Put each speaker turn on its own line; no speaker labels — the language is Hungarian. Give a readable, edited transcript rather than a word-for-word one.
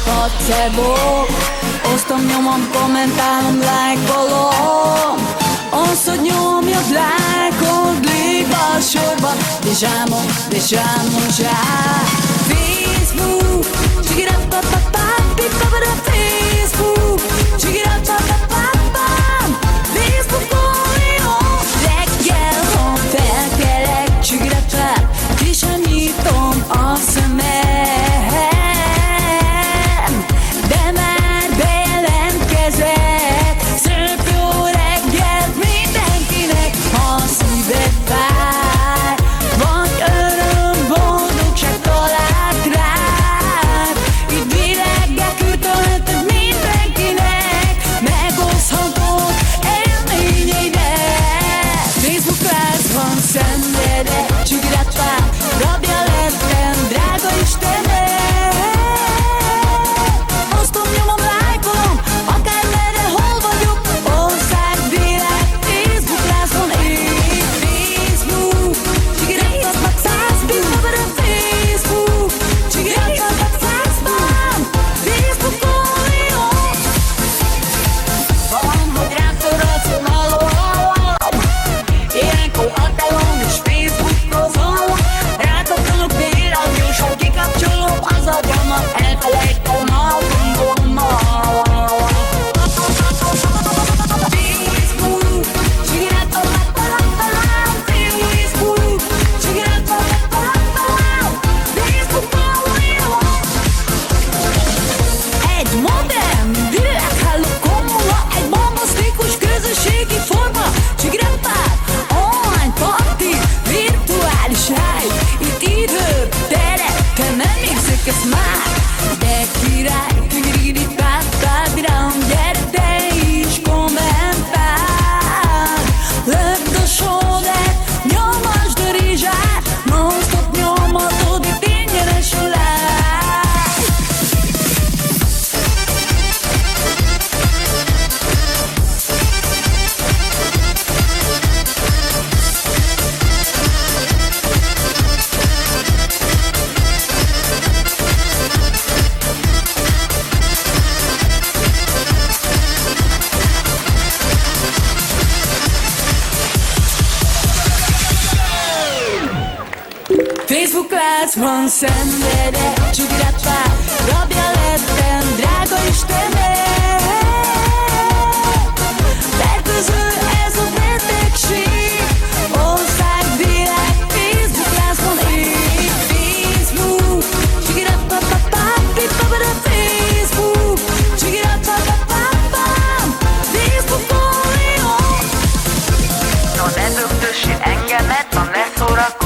Placebo. Osztom, nyomom, kommentálom, lájkolom. Az, hogy nyomjad, lájkod, lép a sorba. Déjà já. Facebook, csigirapapapapipapara. Facebook, csigirapapapapam. Facebookon jó reggel, ha felkelek, csigirapap, ki sem nyitom a szemem, de már bejelentkezett. Szép jó reggelt mindenkinek, ha szíved fáj, vagy öröm, boldogság talált rád. Itt világgá küldheted mindenkinek, megoszthatod élményeidet. Facebook lázban szenvedek, csigirapap, rabja lettem, drága Istenem. Osztom, nyomom, lájkolom, akármerre, hol vagyok, ország, világ, Facebook lázban ég. Facebook, csigirapap, 100 pipapara. Facebook, csigirapap, 100-ban. Facebookon jó. Van, hogy rám törödsz, unalom, ilyenkor akálom és Facebookozom. Rátapolok például, és ha kikapcsolom az agyamat, elfelejtem a gondomat. Facebook, csigirapapapapapam. Facebook, csigirapapapapam. Facebookon jó. Egy modern világháló kommuna, egy bombasztikus közösségi forma. Csigirapap, online party, virtuális hely. Itt idők, terek, te nem érzek ezt már. De király, tigirigiripápábiram, gyere te is kommentálj. Lökd a solet, nyomasd a rizsát, non-stop nyomatod, itt ingyenes a like. Facebook lázban szenvedek, csigirapap, rabja lettem, drága Istenem. Fertőző ez a betegség, ország, világ, Facebook lázban ég. Facebook, csigirapapapapipapara. Facebook, csigirapapapapam. Facebookon jó.
No, ne bögdössél engemet, ma ne szórakozz.